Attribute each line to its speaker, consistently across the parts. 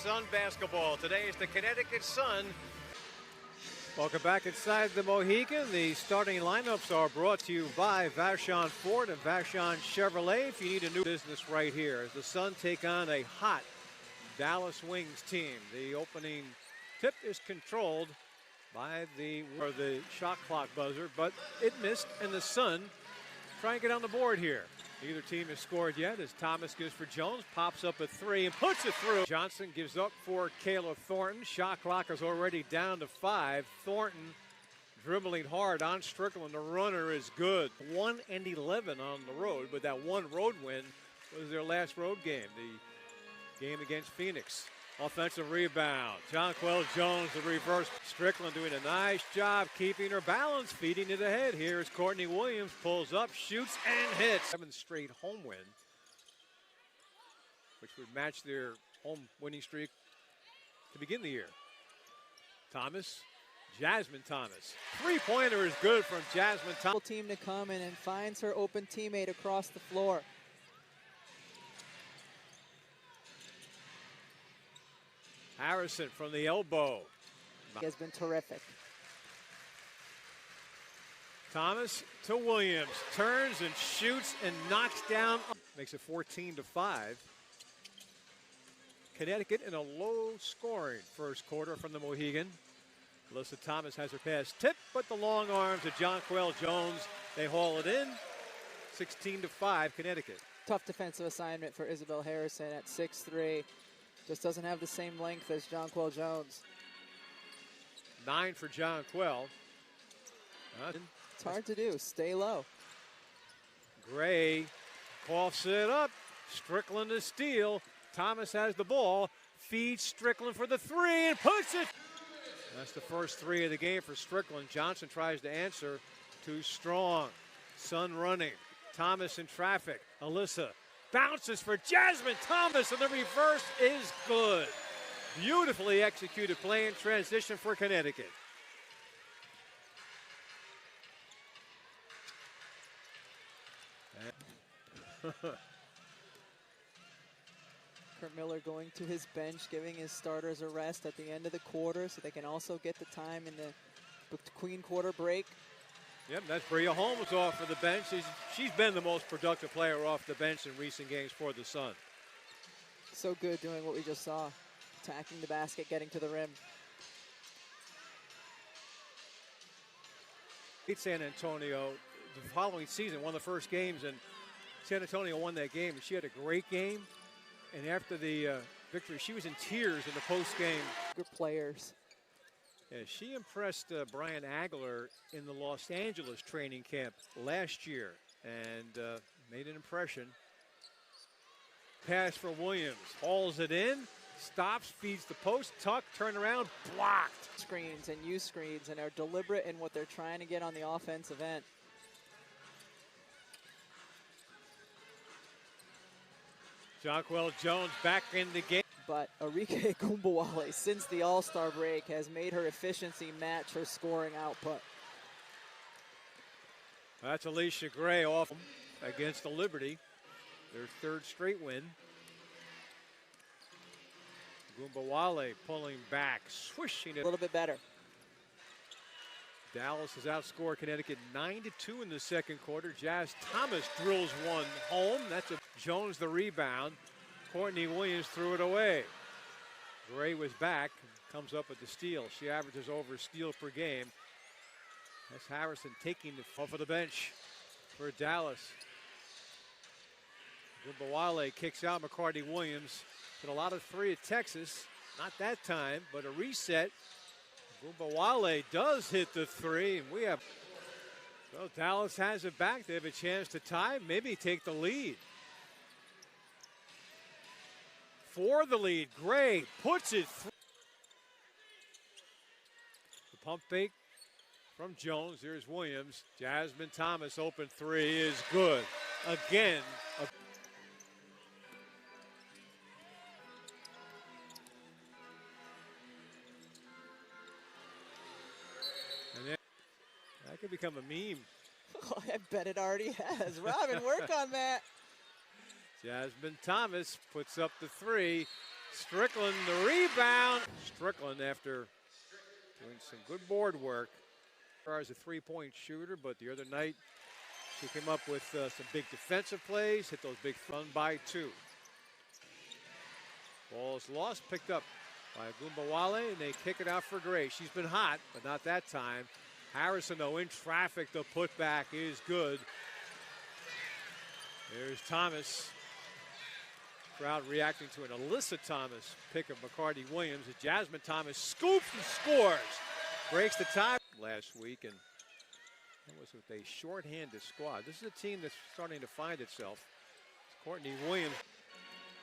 Speaker 1: Sun basketball. Today is the Connecticut Sun.
Speaker 2: Welcome back inside the Mohegan. The starting lineups are brought to you by Vashon Ford and Vashon Chevrolet. If you need a new business right here, as the Sun take on a hot Dallas Wings team. The opening tip is controlled by the shot clock buzzer, but it missed, and the Sun try and get on the board here. Neither team has scored yet as Thomas gives for Jones, pops up a three and puts it through. Johnson gives up for Kayla Thornton. Shot clock is already down to 5. Thornton dribbling hard on Strickland. The runner is good. 1-11 on the road, but that one road win was their last road game, the game against Phoenix. Offensive rebound. Jonquel Jones, the reverse. Strickland doing a nice job keeping her balance, feeding it ahead. Here's Courtney Williams, pulls up, shoots, and hits. 7 straight home win, which would match their home winning streak to begin the year. Thomas, Jasmine Thomas. Three-pointer is good from Jasmine Thomas.
Speaker 3: Team to come in and finds her open teammate across the floor.
Speaker 2: Harrison from the elbow.
Speaker 3: Has been terrific.
Speaker 2: Thomas to Williams. Turns and shoots and knocks down. Makes it 14-5. Connecticut in a low-scoring first quarter from the Mohegan. Alyssa Thomas has her pass tipped, but the long arms of Jonquel Jones, they haul it in. 16-5 Connecticut.
Speaker 3: Tough defensive assignment for Isabel Harrison at 6'3". Just doesn't have the same length as Jonquel Jones.
Speaker 2: 9 for Jonquel.
Speaker 3: It's hard to do. Stay low.
Speaker 2: Gray coughs it up. Strickland to steal. Thomas has the ball. Feeds Strickland for the three and puts it. That's the first three of the game for Strickland. Johnson tries to answer. Too strong. Sun running. Thomas in traffic. Alyssa bounces for Jasmine Thomas, and the reverse is good. Beautifully executed play in transition for Connecticut.
Speaker 3: Kurt Miller going to his bench, giving his starters a rest at the end of the quarter so they can also get the time in the between quarter break.
Speaker 2: Yep, that's Bria Holmes off for the bench. She's been the most productive player off the bench in recent games for the Sun.
Speaker 3: So good doing what we just saw. Attacking the basket, getting to the rim.
Speaker 2: Beat San Antonio the following season, one of the first games, and San Antonio won that game. And she had a great game. And after the victory, she was in tears in the postgame.
Speaker 3: Good players.
Speaker 2: Yeah, she impressed Brian Agler in the Los Angeles training camp last year and made an impression. Pass for Williams, hauls it in, stops, feeds the post, tuck, turn around, blocked.
Speaker 3: Screens and use screens and are deliberate in what they're trying to get on the offensive end.
Speaker 2: Jonquel Jones back in the game.
Speaker 3: But Arike Gumbawale, since the All-Star break, has made her efficiency match her scoring output.
Speaker 2: That's Alicia Gray off against the Liberty. Their third straight win. Gumbawale pulling back, swishing it.
Speaker 3: A little bit better.
Speaker 2: Dallas has outscored Connecticut 9-2 in the second quarter. Jazz Thomas drills one home. That's a Jones the rebound. Courtney Williams threw it away. Gray was back, comes up with the steal. She averages over a steal per game. That's Harrison taking the off of the bench for Dallas. Gumbawale kicks out McCarty Williams. Hit a lot of three at Texas. Not that time, but a reset. Gumbawale does hit the three, and we have. So Dallas has it back. They have a chance to tie, maybe take the lead. For the lead, Gray puts it through. The pump fake from Jones. Here's Williams. Jasmine Thomas open three is good. Again. And then that could become a meme.
Speaker 3: Oh, I bet it already has. Robin, work on that.
Speaker 2: Jasmine Thomas puts up the three. Strickland, the rebound. Strickland, after doing some good board work, as a three-point shooter, but the other night she came up with some big defensive plays, hit those big fun by 2. Ball's lost, picked up by Gumbawale, and they kick it out for Gray. She's been hot, but not that time. Harrison, though, in traffic. The putback is good. There's Thomas. Crowd reacting to an Alyssa Thomas pick of McCarty Williams. And Jasmine Thomas scoops and scores. Breaks the tie last week, and that was with a shorthanded squad. This is a team that's starting to find itself. It's Courtney Williams.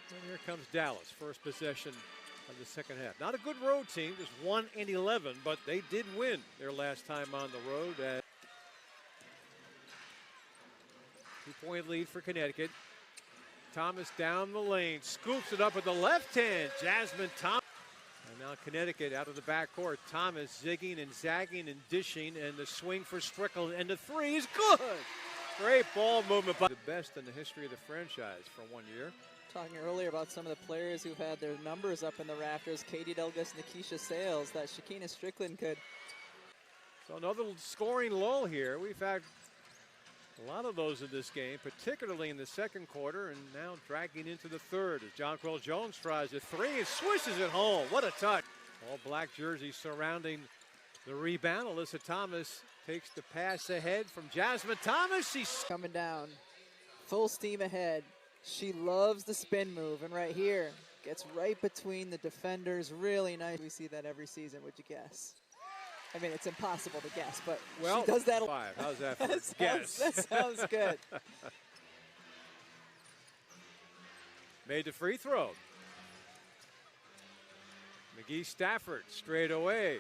Speaker 2: And here comes Dallas. First possession of the second half. Not a good road team, just 1-11, but they did win their last time on the road. 2-point lead for Connecticut. Thomas down the lane, scoops it up with the left hand. Jasmine Thomas. And now Connecticut out of the backcourt. Thomas zigging and zagging and dishing, and the swing for Strickland, and the three is good. Great ball movement by the best in the history of the franchise for 1 year.
Speaker 3: Talking earlier about some of the players who've had their numbers up in the rafters, Katie Delgas, Nikisha Sales, that Shakina Strickland could.
Speaker 2: So another scoring lull here. We've had a lot of those in this game, particularly in the second quarter, and now dragging into the third as Jonquel Jones tries a three and swishes it home. What a touch. All black jerseys surrounding the rebound. Alyssa Thomas takes the pass ahead from Jasmine Thomas. She's
Speaker 3: coming down, full steam ahead. She loves the spin move, and right here, gets right between the defenders. Really nice. We see that every season, would you guess? I mean, it's impossible to guess, but
Speaker 2: well,
Speaker 3: she does that.
Speaker 2: 5. How's that for a guess?
Speaker 3: That sounds good.
Speaker 2: Made the free throw. McGee Stafford straight away.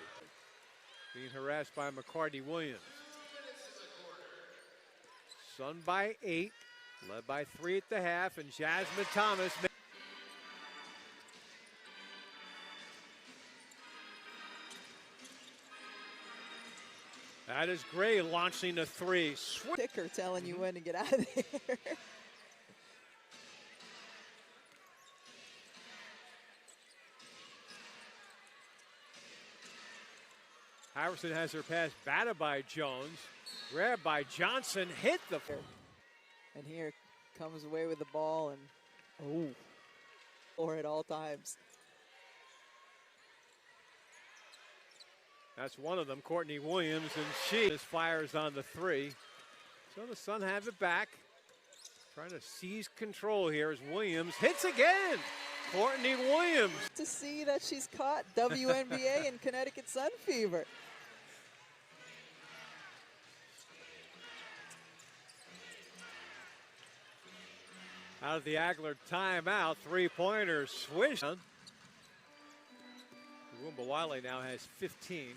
Speaker 2: Being harassed by McCarty Williams. Sun by 8. Led by 3 at the half, and Jasmine Thomas. That is Gray launching the three.
Speaker 3: Ticker telling you when to get out of there.
Speaker 2: Harrison has her pass batted by Jones. Grabbed by Johnson, hit the.
Speaker 3: And here comes away with the ball, and or at all times.
Speaker 2: That's one of them, Courtney Williams, and she fires on the three. So the Sun have it back. Trying to seize control here as Williams hits again. Courtney Williams.
Speaker 3: To see that she's caught WNBA and Connecticut Sun fever.
Speaker 2: Out of the Agler timeout, three-pointer swish. Gumbawale now has 15.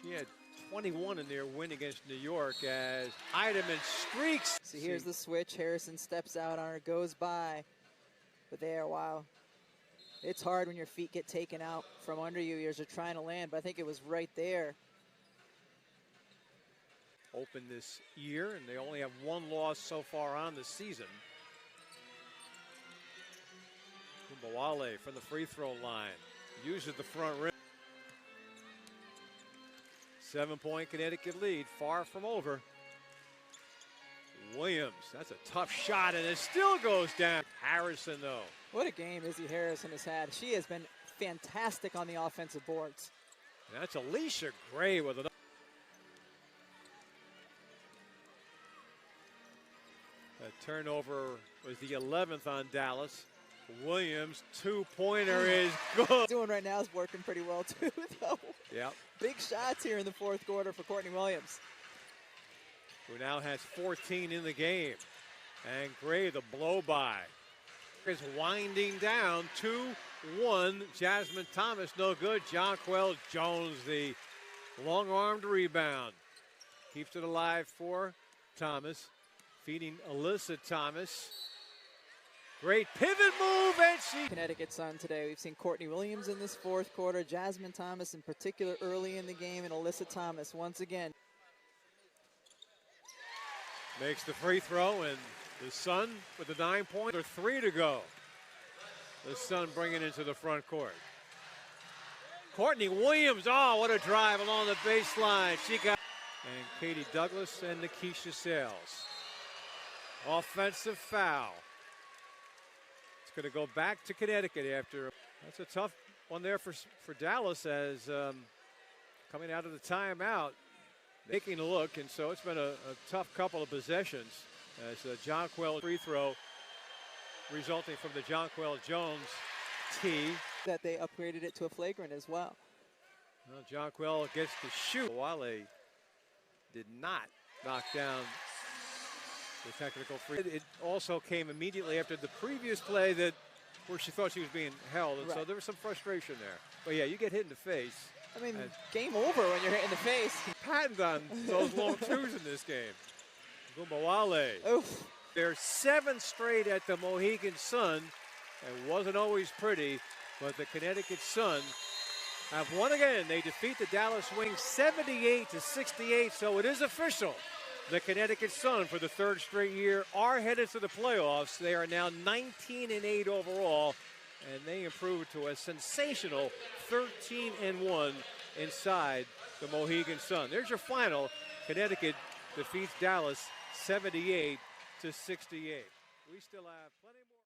Speaker 2: She had 21 in their win against New York as Heidemann streaks.
Speaker 3: So here's the switch. Harrison steps out on her, goes by. But there, wow. It's hard when your feet get taken out from under you as you're trying to land, but I think it was right there.
Speaker 2: Open this year, and they only have one loss so far on the season. Gumbawale from the free throw line. Uses the front rim. 7-point Connecticut lead, far from over. Williams, that's a tough shot, and it still goes down. Harrison, though.
Speaker 3: What a game Izzy Harrison has had. She has been fantastic on the offensive boards.
Speaker 2: And that's Alicia Gray with it. A turnover was the 11th on Dallas. Williams, two-pointer is good.
Speaker 3: Doing right now is working pretty well too, though.
Speaker 2: Yep.
Speaker 3: Big shots here in the fourth quarter for Courtney Williams,
Speaker 2: who now has 14 in the game. And Gray, the blow-by, is winding down. 2-1. Jasmine Thomas, no good. Jonquel Jones, the long-armed rebound. Keeps it alive for Thomas. Feeding Alyssa Thomas. Great pivot move, and she.
Speaker 3: Connecticut Sun today. We've seen Courtney Williams in this fourth quarter, Jasmine Thomas in particular early in the game, and Alyssa Thomas once again.
Speaker 2: Makes the free throw, and the Sun with the 9 points, 3 to go. the Sun bringing into the front court. Courtney Williams, oh, what a drive along the baseline. She got, and Katie Douglas and Nikisha Sales. Offensive foul. It's going to go back to Connecticut after. That's a tough one there for Dallas as coming out of the timeout, making a look, and so it's been a tough couple of possessions as Jonquel free throw resulting from the Jonquel Jones tee.
Speaker 3: That they upgraded it to a flagrant as well.
Speaker 2: Well, Jonquel gets to shoot. Wale did not knock down the technical free. It also came immediately after the previous play where she thought she was being held, and so there was some frustration there. But yeah, you get hit in the face.
Speaker 3: I mean, game over when you're hit in the face.
Speaker 2: Patent on those long twos in this game. Gumbawale.
Speaker 3: Oof.
Speaker 2: They're 7th straight at the Mohegan Sun. It wasn't always pretty, but the Connecticut Sun have won again. They defeat the Dallas Wings 78-68, so it is official. The Connecticut Sun, for the 3rd straight year, are headed to the playoffs. They are now 19-8 overall, and they improved to a sensational 13-1 inside the Mohegan Sun. There's your final. Connecticut defeats Dallas 78-68. We still have plenty more.